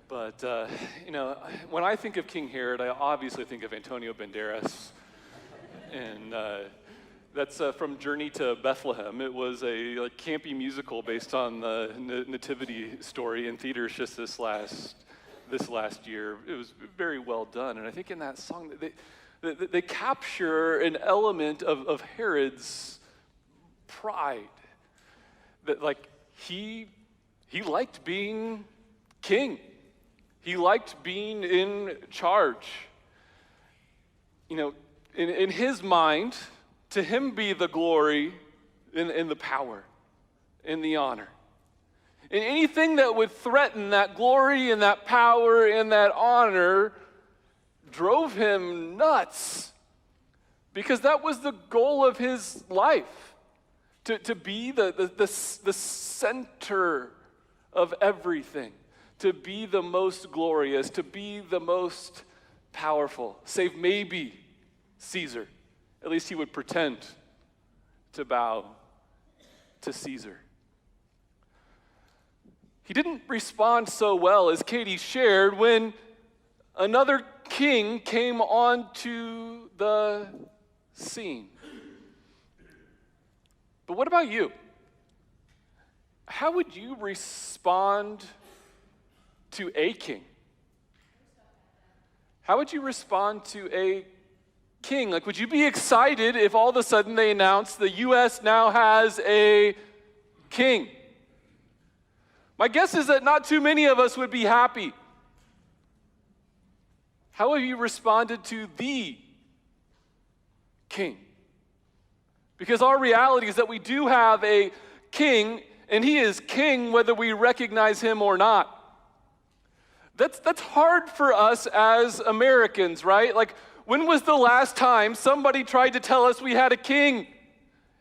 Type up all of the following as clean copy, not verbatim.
But, when I think of King Herod, I obviously think of Antonio Banderas. And that's from Journey to Bethlehem. It was a campy musical based on the nativity story in theaters just this last year. It was very well done. And I think in that song, they capture an element of Herod's pride. That he liked being king. He liked being in charge. In his mind, to him be the glory and the power and the honor. And anything that would threaten that glory and that power and that honor drove him nuts, because that was the goal of his life, to be the center of everything, to be the most glorious, to be the most powerful, save maybe Caesar. At least he would pretend to bow to Caesar. He didn't respond so well, as Katie shared, when another king came onto the scene. But what about you? How would you respond to a king? How would you respond to a king? Would you be excited if all of a sudden they announced the U.S. now has a king? My guess is that not too many of us would be happy. How have you responded to the king? Because our reality is that we do have a king, and he is king whether we recognize him or not. That's hard for us as Americans, right? When was the last time somebody tried to tell us we had a king?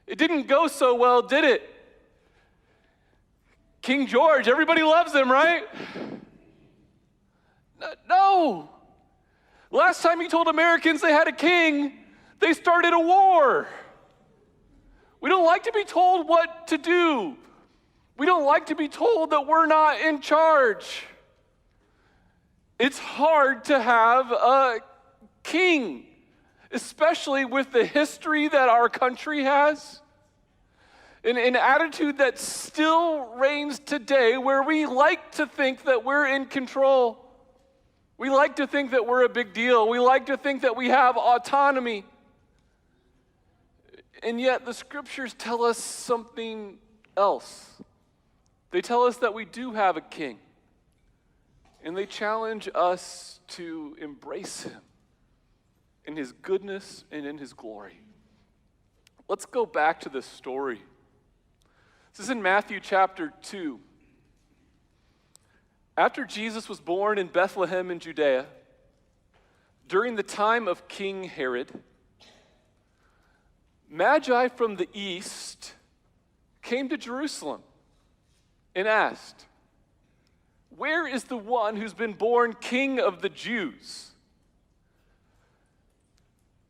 It didn't go so well, did it? King George, everybody loves him, right? No. Last time he told Americans they had a king, they started a war. We don't like to be told what to do. We don't like to be told that we're not in charge. It's hard to have a king, especially with the history that our country has. An attitude that still reigns today, where we like to think that we're in control. We like to think that we're a big deal. We like to think that we have autonomy. And yet the scriptures tell us something else. They tell us that we do have a king. And they challenge us to embrace him in his goodness and in his glory. Let's go back to this story. This is in Matthew chapter 2. After Jesus was born in Bethlehem in Judea, during the time of King Herod, Magi from the east came to Jerusalem and asked, "Where is the one who's been born King of the Jews?"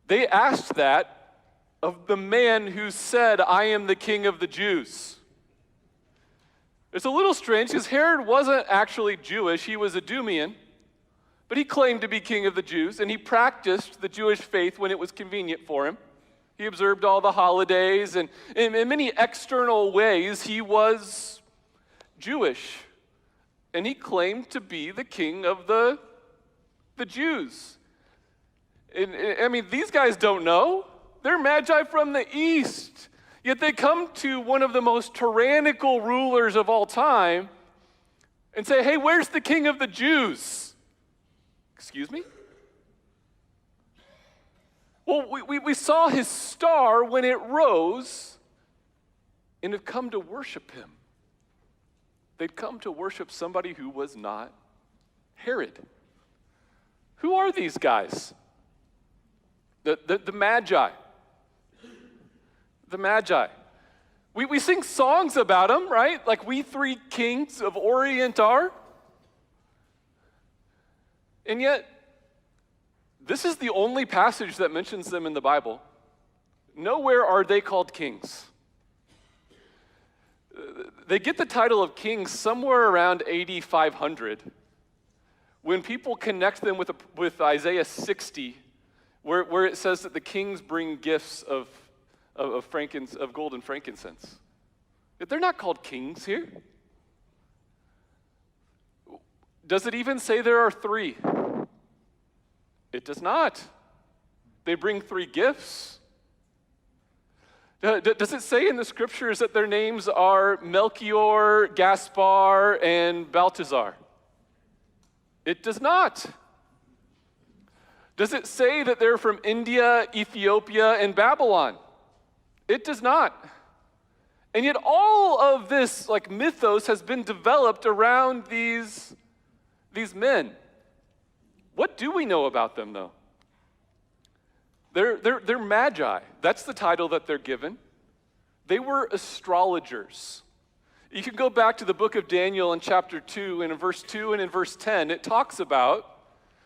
They asked that of the man who said, "I am the King of the Jews." It's a little strange because Herod wasn't actually Jewish. He was Idumean, but he claimed to be King of the Jews, and he practiced the Jewish faith when it was convenient for him. He observed all the holidays, and in many external ways, he was Jewish. And he claimed to be the king of the Jews. And, these guys don't know. They're Magi from the east. Yet they come to one of the most tyrannical rulers of all time and say, "Hey, where's the king of the Jews?" Excuse me? Well, we saw his star when it rose and have come to worship him. They'd come to worship somebody who was not Herod. Who are these guys? The Magi. The Magi. We sing songs about them, right? Like we three kings of Orient are. And yet, this is the only passage that mentions them in the Bible. Nowhere are they called kings. They get the title of kings somewhere around AD 500. When people connect them with Isaiah 60, where it says that the kings bring gifts of gold and frankincense, they're not called kings here. Does it even say there are three? It does not. They bring three gifts. Does it say in the scriptures that their names are Melchior, Gaspar, and Balthazar? It does not. Does it say that they're from India, Ethiopia, and Babylon? It does not. And yet all of this mythos has been developed around these men. What do we know about them, though? They're magi. That's the title that they're given. They were astrologers. You can go back to the book of Daniel in chapter 2, and in verse 2 and in verse 10, it talks about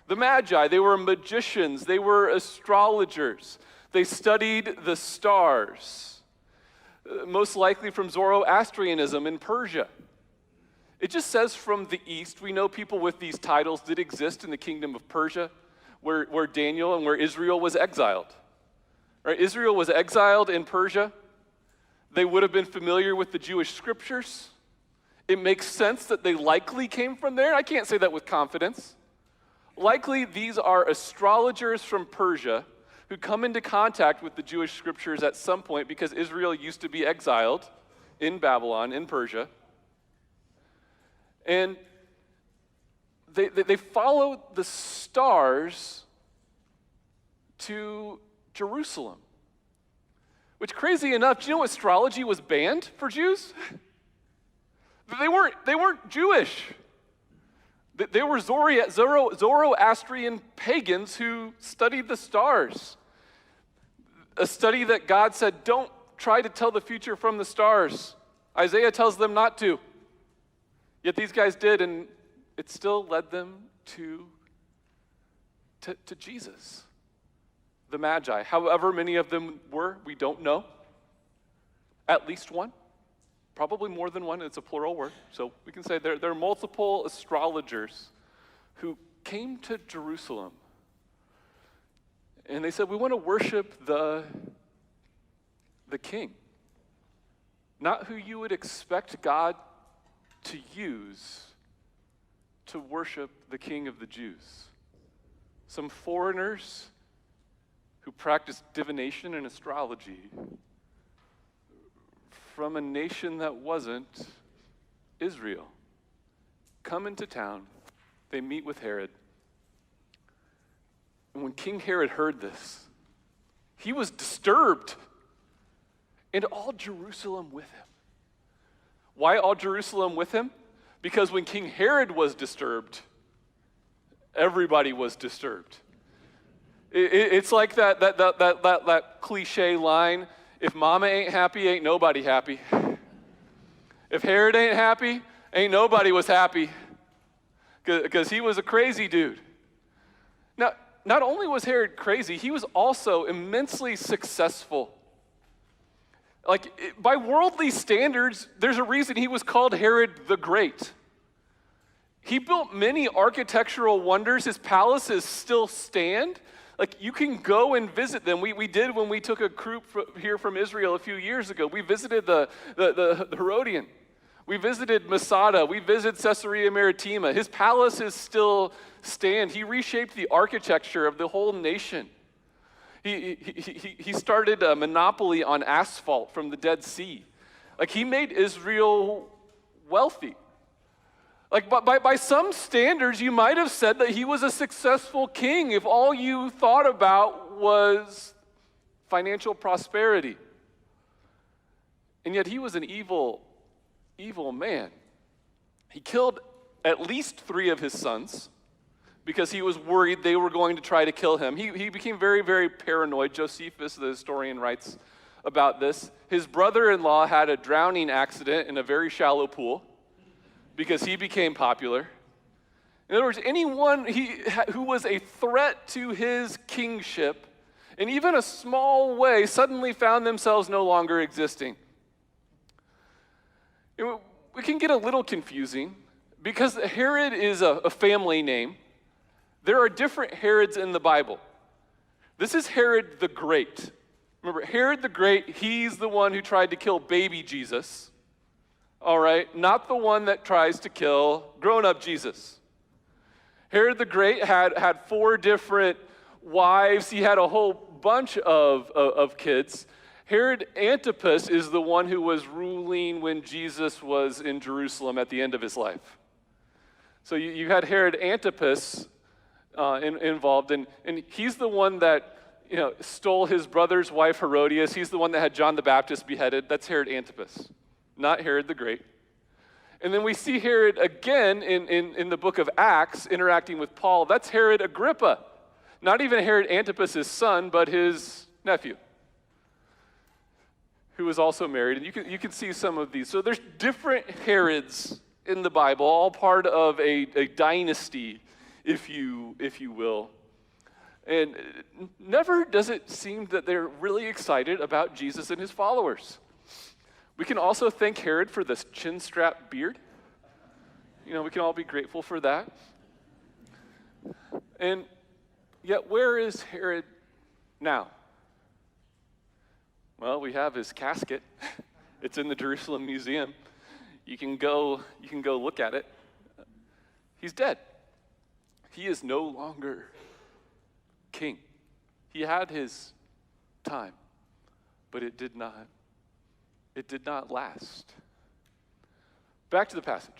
the magi. They were magicians. They were astrologers. They studied the stars, most likely from Zoroastrianism in Persia. It just says from the east. We know people with these titles did exist in the kingdom of Persia, where Daniel and where Israel was exiled. Right? Israel was exiled in Persia. They would have been familiar with the Jewish scriptures. It makes sense that they likely came from there. I can't say that with confidence. Likely these are astrologers from Persia who come into contact with the Jewish scriptures at some point because Israel used to be exiled in Babylon, in Persia. And they followed the stars to Jerusalem. Which, crazy enough, do you know astrology was banned for Jews? They weren't Jewish. They were Zoroastrian pagans who studied the stars. A study that God said, don't try to tell the future from the stars. Isaiah tells them not to. Yet these guys did, and it still led them to Jesus, the Magi. However many of them were, we don't know. At least one. Probably more than one. It's a plural word. So we can say there are multiple astrologers who came to Jerusalem. And they said, we want to worship the king. Not who you would expect God to use to worship the King of the Jews. Some foreigners who practiced divination and astrology from a nation that wasn't Israel come into town. They meet with Herod. And when King Herod heard this, he was disturbed, and all Jerusalem with him. Why all Jerusalem with him? Because when King Herod was disturbed, everybody was disturbed. It's like that cliche line, if mama ain't happy, ain't nobody happy. If Herod ain't happy, ain't nobody was happy. Because he was a crazy dude. Now, not only was Herod crazy, he was also immensely successful. By worldly standards, there's a reason he was called Herod the Great. He built many architectural wonders. His palaces still stand. You can go and visit them. We did when we took a group here from Israel a few years ago. We visited the Herodian. We visited Masada. We visited Caesarea Maritima. His palaces still stand. He reshaped the architecture of the whole nation. He started a monopoly on asphalt from the Dead Sea. He made Israel wealthy. By some standards, you might have said that he was a successful king if all you thought about was financial prosperity. And yet he was an evil man. He killed at least 3 of his sons because he was worried they were going to try to kill him. He became very, very paranoid. Josephus, the historian, writes about this. His brother-in-law had a drowning accident in a very shallow pool because he became popular. In other words, anyone who was a threat to his kingship, in even a small way, suddenly found themselves no longer existing. It can get a little confusing because Herod is a family name. There are different Herods in the Bible. This is Herod the Great. Remember, Herod the Great, he's the one who tried to kill baby Jesus. All right, not the one that tries to kill grown-up Jesus. Herod the Great had 4 different wives. He had a whole bunch of kids. Herod Antipas is the one who was ruling when Jesus was in Jerusalem at the end of his life. So you had Herod Antipas involved, and he's the one that stole his brother's wife Herodias. He's the one that had John the Baptist beheaded. That's Herod Antipas, not Herod the Great. And then we see Herod again in the book of Acts interacting with Paul. That's Herod Agrippa. Not even Herod Antipas' son, but his nephew, who was also married. And you can see some of these. So there's different Herods in the Bible, all part of a dynasty, if you will. And never does it seem that they're really excited about Jesus and his followers. We can also thank Herod for this chin-strap beard. We can all be grateful for that. And yet, where is Herod now? Well, we have his casket. It's in the Jerusalem Museum. You can go look at it. He's dead. He is no longer king. He had his time, but it did not last. Back to the passage.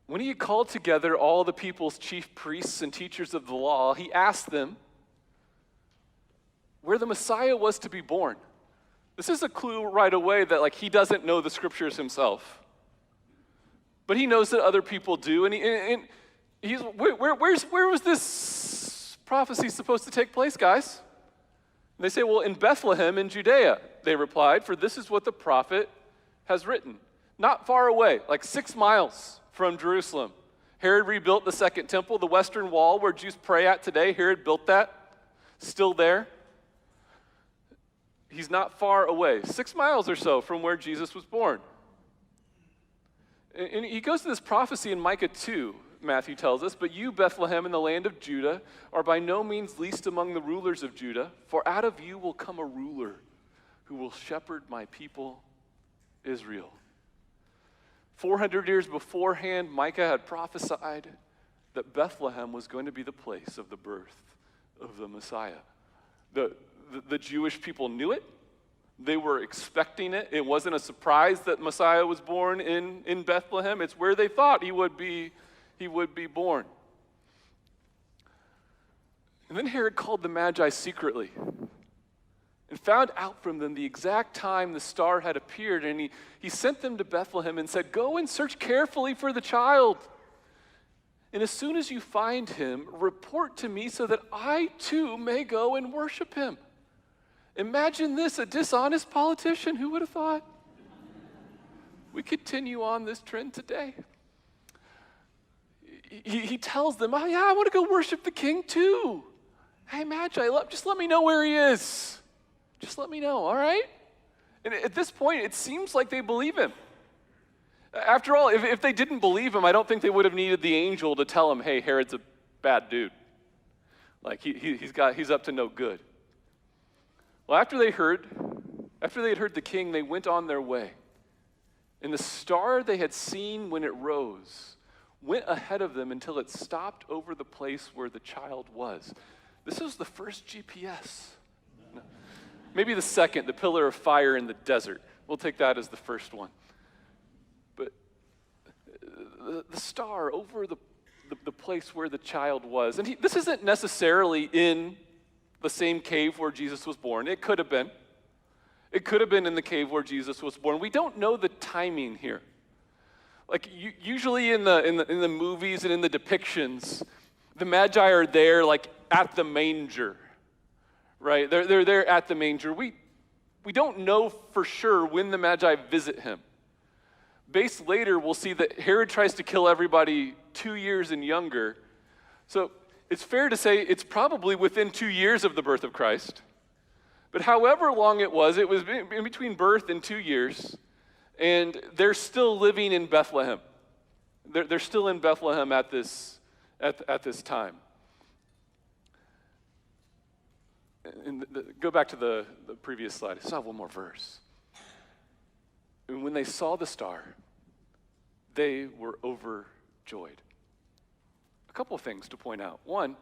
When he had called together all the people's chief priests and teachers of the law, he asked them where the Messiah was to be born. This is a clue right away that he doesn't know the scriptures himself. But he knows that other people do, and he's where was this prophecy supposed to take place, guys? And they say, well, in Bethlehem in Judea, they replied, for this is what the prophet has written. Not far away, 6 miles from Jerusalem. Herod rebuilt the second temple, the western wall where Jews pray at today. Herod built that, still there. He's not far away, 6 miles or so from where Jesus was born. And he goes to this prophecy in Micah 2, Matthew tells us, but you, Bethlehem, in the land of Judah, are by no means least among the rulers of Judah, for out of you will come a ruler who will shepherd my people, Israel. 400 years beforehand, Micah had prophesied that Bethlehem was going to be the place of the birth of the Messiah. The Jewish people knew it. They were expecting it. It wasn't a surprise that Messiah was born in Bethlehem. It's where they thought he would be born. And then Herod called the Magi secretly and found out from them the exact time the star had appeared, and he sent them to Bethlehem and said, go and search carefully for the child. And as soon as you find him, report to me so that I too may go and worship him. Imagine this, a dishonest politician. Who would have thought? We continue on this trend today. He tells them, oh yeah, I want to go worship the king too. Hey, Magi, just let me know where he is. Just let me know, all right? And at this point, it seems like they believe him. After all, if they didn't believe him, I don't think they would have needed the angel to tell him, hey, Herod's a bad dude. He's up to no good. Well, after they had heard the king, they went on their way. And the star they had seen when it rose went ahead of them until it stopped over the place where the child was. This was the first GPS. No. Maybe the second, the pillar of fire in the desert. We'll take that as the first one. But the star over the place where the child was. And this isn't necessarily in the same cave where Jesus was born. It could have been. It could have been in the cave where Jesus was born. We don't know the timing here. Usually in the movies and in the depictions, the Magi are there at the manger, right? They're there at the manger. We don't know for sure when the Magi visit him. Based later, we'll see that Herod tries to kill everybody 2 years and younger. So it's fair to say it's probably within 2 years of the birth of Christ. But however long it was in between birth and 2 years, and they're still living in Bethlehem. They're still in Bethlehem at this at this time. And go back to the previous slide. I still have one more verse. And when they saw the star, they were overjoyed. A couple of things to point out. One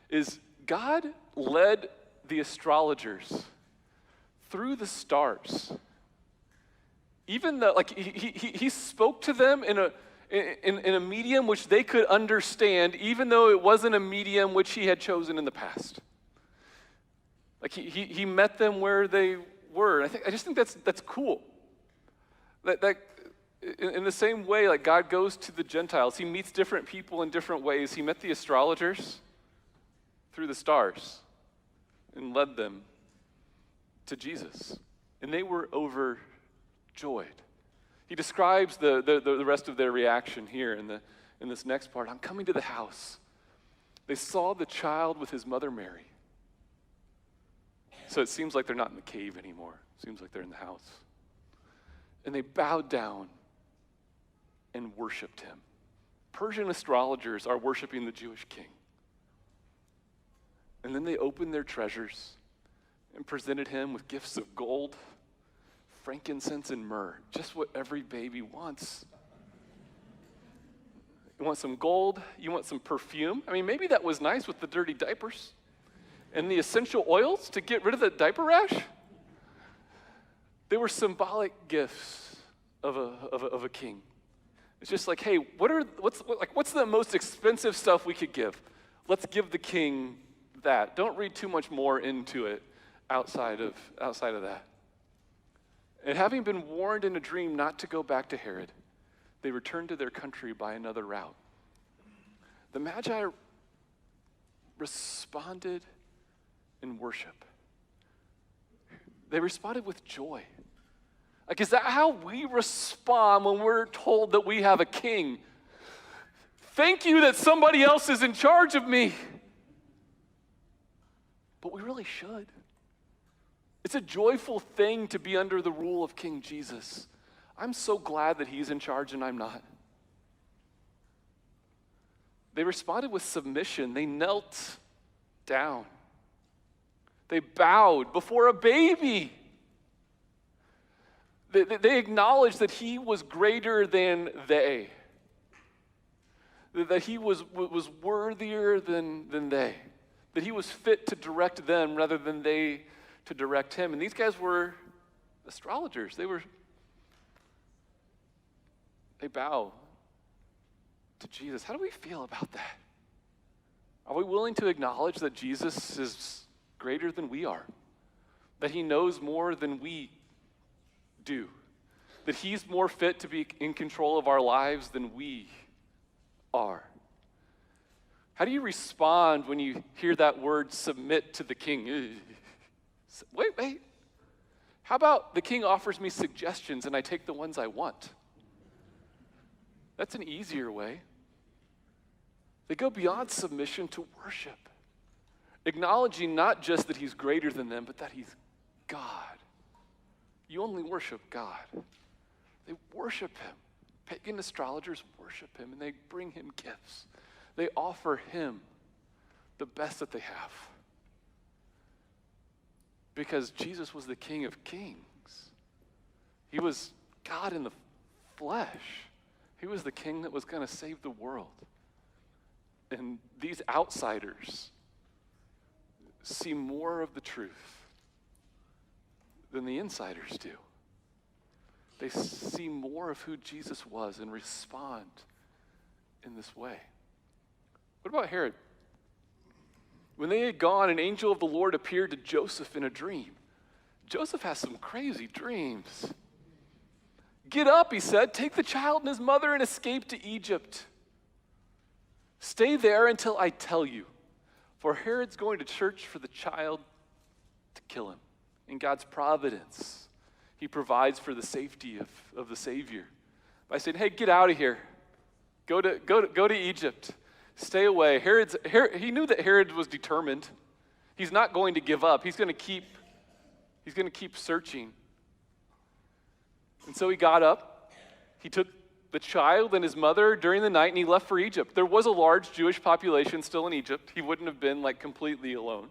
is God led the astrologers through the stars. Even though, like, he spoke to them in a medium which they could understand, even though it wasn't a medium which he had chosen in the past. Like he met them where they were. I just think that's cool. That in the same way, like God goes to the Gentiles, he meets different people in different ways. He met the astrologers through the stars and led them to Jesus. And they were overjoyed. He describes the rest of their reaction here in this next part. I'm coming to the house. They saw the child with his mother Mary. So it seems like they're not in the cave anymore. It seems like they're in the house. And they bowed down and worshiped him. Persian astrologers are worshiping the Jewish king. And then they opened their treasures and presented him with gifts of gold, frankincense, and myrrh, just what every baby wants. You want some gold? You want some perfume? I mean, maybe that was nice with the dirty diapers and the essential oils to get rid of the diaper rash. They were symbolic gifts of a king. It's just like, hey, what's the most expensive stuff we could give? Let's give the king that. Don't read too much more into it outside of that. And having been warned in a dream not to go back to Herod, they returned to their country by another route. The Magi responded in worship. They responded with joy. Like, is that how we respond when we're told that we have a king? Thank you that somebody else is in charge of me. But we really should. It's a joyful thing to be under the rule of King Jesus. I'm so glad that he's in charge and I'm not. They responded with submission. They knelt down. They bowed before a baby. They acknowledged that he was greater than they. That he was worthier than they. That he was fit to direct them rather than they to direct him. And these guys were astrologers. They bow to Jesus. How do we feel about that? Are we willing to acknowledge that Jesus is greater than we are? That he knows more than we do? That he's more fit to be in control of our lives than we are? How do you respond when you hear that word submit to the king? Wait. How about the king offers me suggestions and I take the ones I want? That's an easier way. They go beyond submission to worship, acknowledging not just that he's greater than them, but that he's God. You only worship God. They worship him. Pagan astrologers worship him, and they bring him gifts. They offer him the best that they have. Because Jesus was the King of Kings. He was God in the flesh. He was the king that was going to save the world. And these outsiders see more of the truth than the insiders do. They see more of who Jesus was and respond in this way. What about Herod? When they had gone, an angel of the Lord appeared to Joseph in a dream. Joseph has some crazy dreams. Get up, he said, take the child and his mother and escape to Egypt. Stay there until I tell you, for Herod's going to search for the child to kill him. In God's providence, he provides for the safety of the Savior by saying, hey, get out of here. Go to Egypt. Stay away. He knew that Herod was determined. He's not going to give up. He's going to keep searching. And so he got up. He took the child and his mother during the night, and he left for Egypt. There was a large Jewish population still in Egypt. He wouldn't have been like completely alone.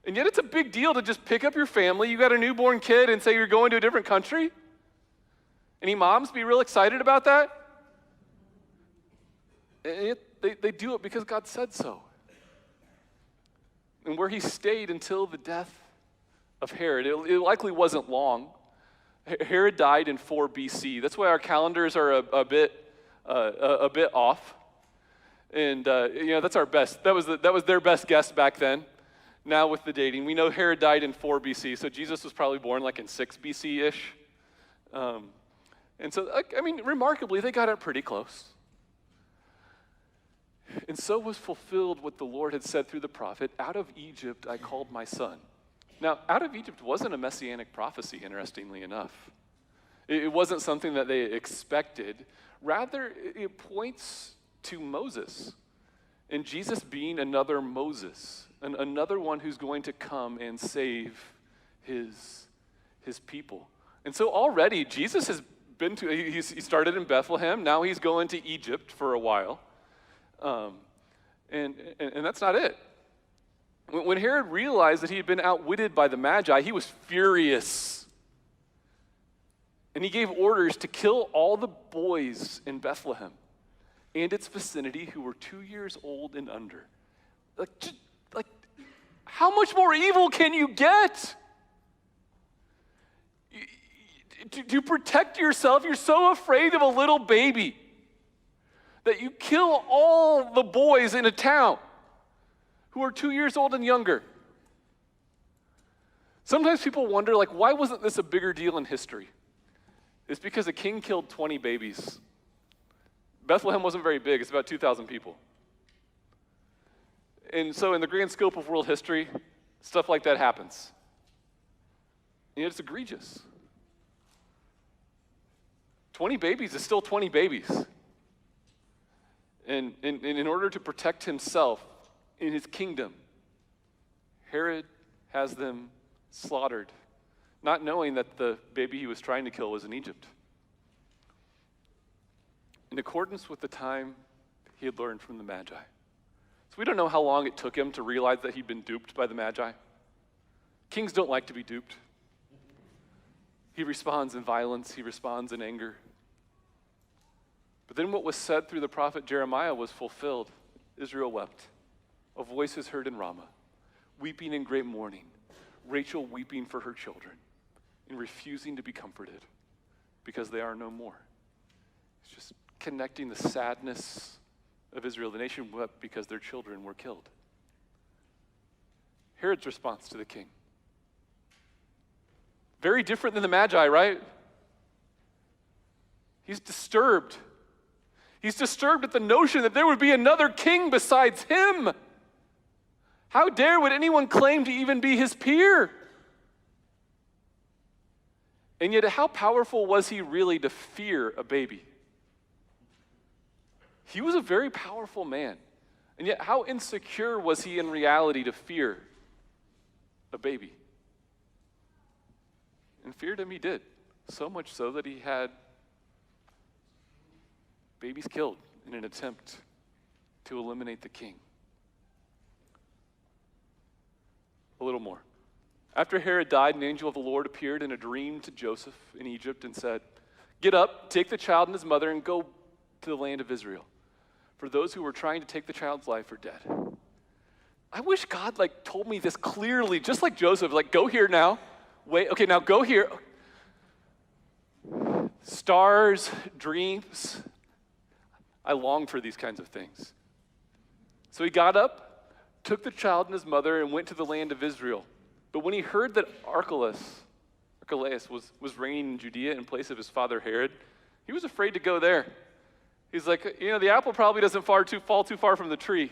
And yet it's a big deal to just pick up your family. You got a newborn kid and say you're going to a different country. Any moms be real excited about that? And yet they do it because God said so. And where he stayed until the death of Herod, it likely wasn't long. Herod died in 4 BC. That's why our calendars are a bit off. And that's our best. That was their best guess back then. Now with the dating, we know Herod died in 4 BC, so Jesus was probably born like in 6 BC-ish. And so, remarkably, they got it pretty close. And so was fulfilled what the Lord had said through the prophet, "Out of Egypt I called my son." Now, out of Egypt wasn't a messianic prophecy, interestingly enough. It wasn't something that they expected. Rather, it points to Moses, and Jesus being another Moses, another one who's going to come and save his people. And so already Jesus has been he started in Bethlehem, now he's going to Egypt for a while. And that's not it. When Herod realized that he had been outwitted by the Magi, he was furious. And he gave orders to kill all the boys in Bethlehem and its vicinity who were 2 years old and under. Like, how much more evil can you get? To protect yourself, you're so afraid of a little baby that you kill all the boys in a town who are 2 years old and younger. Sometimes people wonder, why wasn't this a bigger deal in history? It's because a king killed 20 babies. Bethlehem wasn't very big. It's about 2,000 people. And so in the grand scope of world history, stuff like that happens. And it's egregious. 20 babies is still 20 babies. And in order to protect himself in his kingdom, Herod has them slaughtered, not knowing that the baby he was trying to kill was in Egypt. In accordance with the time he had learned from the Magi. So we don't know how long it took him to realize that he'd been duped by the Magi. Kings don't like to be duped. He responds in violence, he responds in anger. But then what was said through the prophet Jeremiah was fulfilled. Israel wept. A voice is heard in Ramah, weeping in great mourning, Rachel weeping for her children and refusing to be comforted because they are no more. It's just connecting the sadness of Israel. The nation wept because their children were killed. Herod's response to the king. Very different than the Magi, right? He's disturbed. He's disturbed at the notion that there would be another king besides him. How dare would anyone claim to even be his peer? And yet, how powerful was he really to fear a baby? He was a very powerful man. And yet, how insecure was he in reality to fear a baby? And feared him he did. So much so that he had babies killed in an attempt to eliminate the king. A little more. After Herod died, an angel of the Lord appeared in a dream to Joseph in Egypt and said, "Get up, take the child and his mother, and go to the land of Israel. For those who were trying to take the child's life are dead." I wish God told me this clearly, just like Joseph, go here now. Wait, okay, now go here. Stars, dreams. I long for these kinds of things. So he got up, took the child and his mother, and went to the land of Israel. But when he heard that Archelaus was reigning in Judea in place of his father Herod, he was afraid to go there. He's like, the apple probably doesn't fall too far from the tree.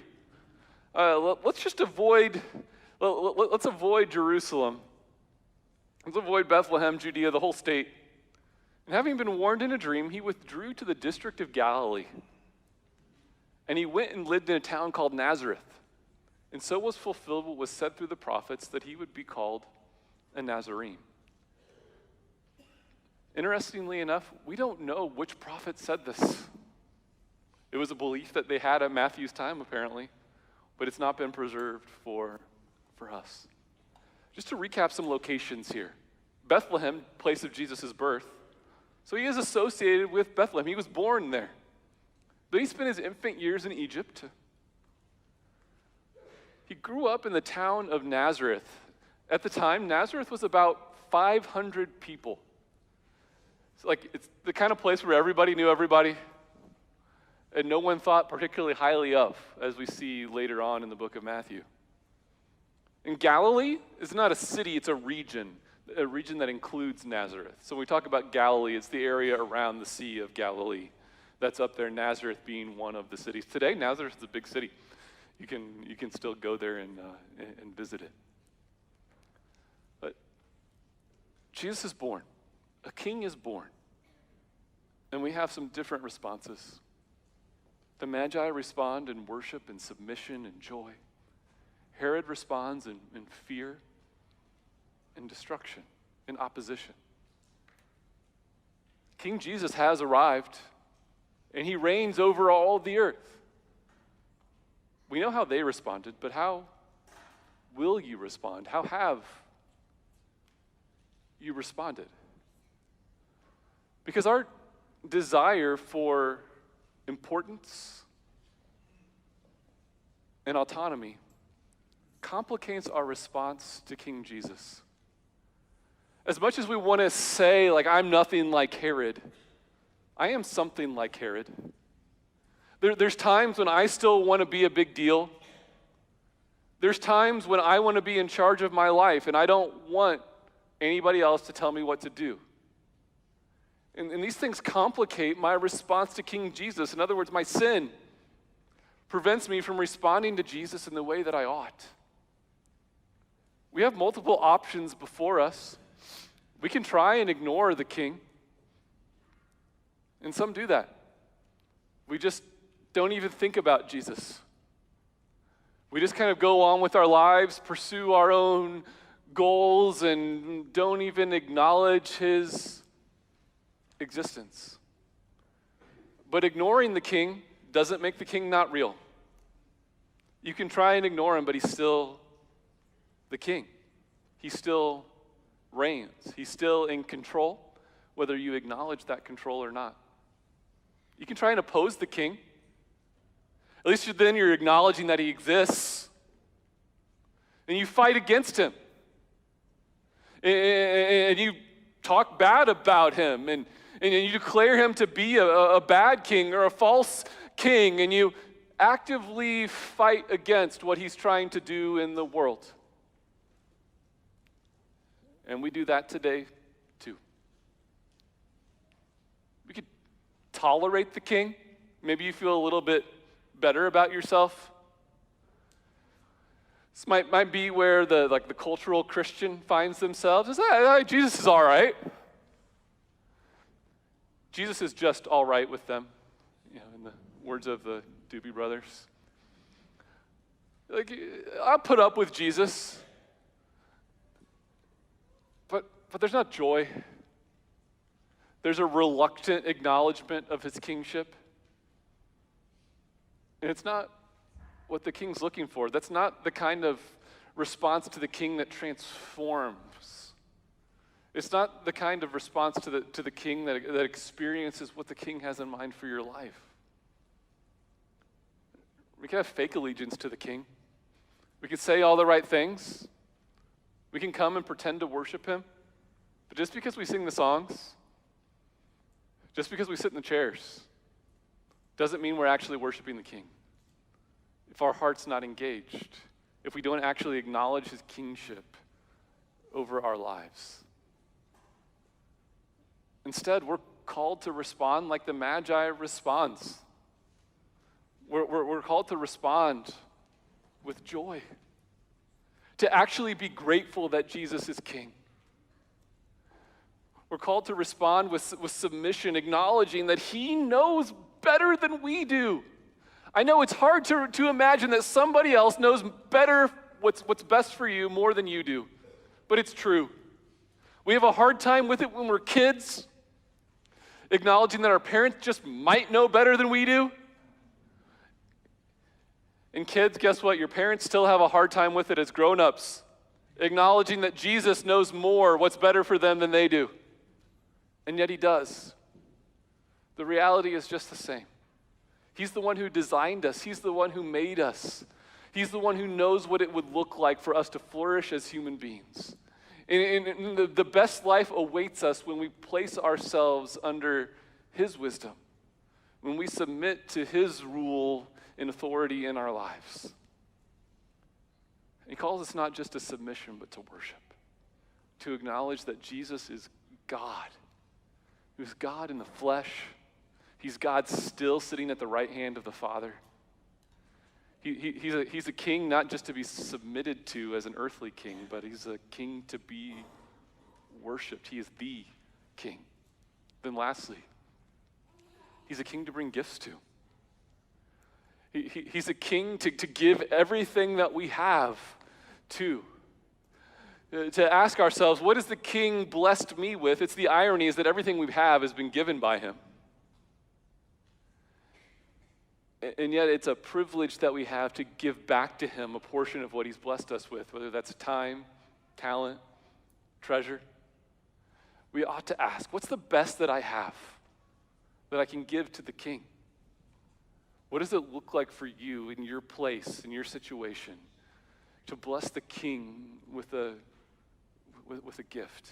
Let's just avoid Jerusalem. Let's avoid Bethlehem, Judea, the whole state. And having been warned in a dream, he withdrew to the district of Galilee. And he went and lived in a town called Nazareth. And so was fulfilled what was said through the prophets, that he would be called a Nazarene. Interestingly enough, we don't know which prophet said this. It was a belief that they had at Matthew's time, apparently, but it's not been preserved for us. Just to recap some locations here. Bethlehem, place of Jesus' birth. So he is associated with Bethlehem. He was born there. But he spent his infant years in Egypt. He grew up in the town of Nazareth. At the time, Nazareth was about 500 people. It's the kind of place where everybody knew everybody, and no one thought particularly highly of, as we see later on in the book of Matthew. And Galilee is not a city, it's a region that includes Nazareth. So when we talk about Galilee, it's the area around the Sea of Galilee that's up there, Nazareth being one of the cities. Today, Nazareth is a big city. You can still go there and visit it. But Jesus is born. A king is born. And we have some different responses. The Magi respond in worship and submission and joy. Herod responds in fear and destruction, in opposition. King Jesus has arrived, and he reigns over all the earth. We know how they responded, but how will you respond? How have you responded? Because our desire for importance and autonomy complicates our response to King Jesus. As much as we want to say, I'm nothing like Herod, I am something like Herod. There's times when I still want to be a big deal. There's times when I want to be in charge of my life, and I don't want anybody else to tell me what to do. And these things complicate my response to King Jesus. In other words, my sin prevents me from responding to Jesus in the way that I ought. We have multiple options before us. We can try and ignore the king. And some do that. We just don't even think about Jesus. We just kind of go on with our lives, pursue our own goals, and don't even acknowledge his existence. But ignoring the king doesn't make the king not real. You can try and ignore him, but he's still the king. He still reigns. He's still in control, whether you acknowledge that control or not. You can try and oppose the king. At least then you're acknowledging that he exists. And you fight against him. And you talk bad about him. And you declare him to be a bad king or a false king. And you actively fight against what he's trying to do in the world. And we do that today, too. We could tolerate the king. Maybe you feel a little bit better about yourself. This might be where the cultural Christian finds themselves. Jesus is all right. Jesus is just all right with them, in the words of the Doobie Brothers. I'll put up with Jesus, but there's not joy. There's a reluctant acknowledgement of his kingship. And it's not what the king's looking for. That's not the kind of response to the king that transforms. It's not the kind of response to the king that experiences what the king has in mind for your life. We can have fake allegiance to the king. We can say all the right things. We can come and pretend to worship him. But just because we sing the songs, just because we sit in the chairs, doesn't mean we're actually worshiping the king. If our heart's not engaged, if we don't actually acknowledge his kingship over our lives. Instead, we're called to respond like the Magi responds. We're called to respond with joy, to actually be grateful that Jesus is king. We're called to respond with submission, acknowledging that he knows better than we do. I know it's hard to imagine that somebody else knows better what's best for you more than you do, but it's true. We have a hard time with it when we're kids. Acknowledging that our parents just might know better than we do. And kids, guess what? Your parents still have a hard time with it as grown-ups. Acknowledging that Jesus knows more what's better for them than they do. And yet he does. The reality is just the same. He's the one who designed us. He's the one who made us. He's the one who knows what it would look like for us to flourish as human beings. And the best life awaits us when we place ourselves under his wisdom, when we submit to his rule and authority in our lives. He calls us not just to submission, but to worship, to acknowledge that Jesus is God, who's God in the flesh. He's God still sitting at the right hand of the Father. He's a king not just to be submitted to as an earthly king, but he's a king to be worshiped. He is the king. Then lastly, he's a king to bring gifts to. He's a king to give everything that we have to. To ask ourselves, what has the king blessed me with? It's the irony is that everything we have has been given by him. And yet it's a privilege that we have to give back to him a portion of what he's blessed us with, whether that's time, talent, treasure. We ought to ask, what's the best that I have that I can give to the king? What does it look like for you in your place, in your situation, to bless the king with a gift,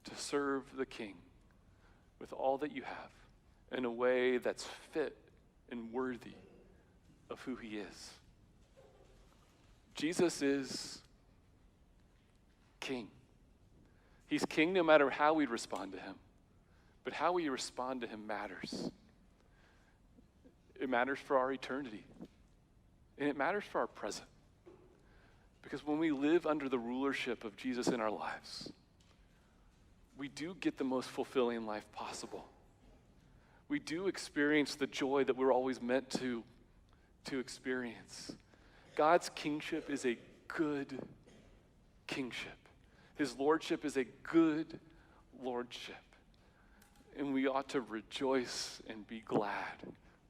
to serve the king with all that you have in a way that's fit and worthy of who he is? Jesus is king. He's king no matter how we respond to him. But how we respond to him matters. It matters for our eternity. And it matters for our present. Because when we live under the rulership of Jesus in our lives, we do get the most fulfilling life possible. We do experience the joy that we're always meant to experience. God's kingship is a good kingship. His lordship is a good lordship. And we ought to rejoice and be glad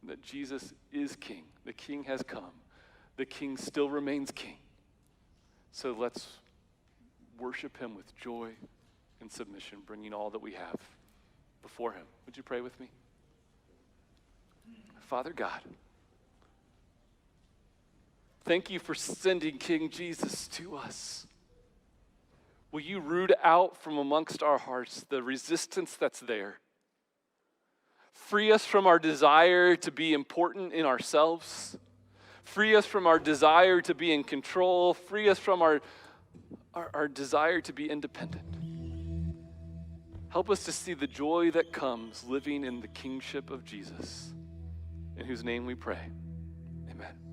that Jesus is king. The king has come. The king still remains king. So let's worship him with joy and submission, bringing all that we have before him. Would you pray with me? Father God, thank you for sending King Jesus to us. Will you root out from amongst our hearts the resistance that's there? Free us from our desire to be important in ourselves. Free us from our desire to be in control. Free us from our desire to be independent. Help us to see the joy that comes living in the kingship of Jesus, in whose name we pray. Amen.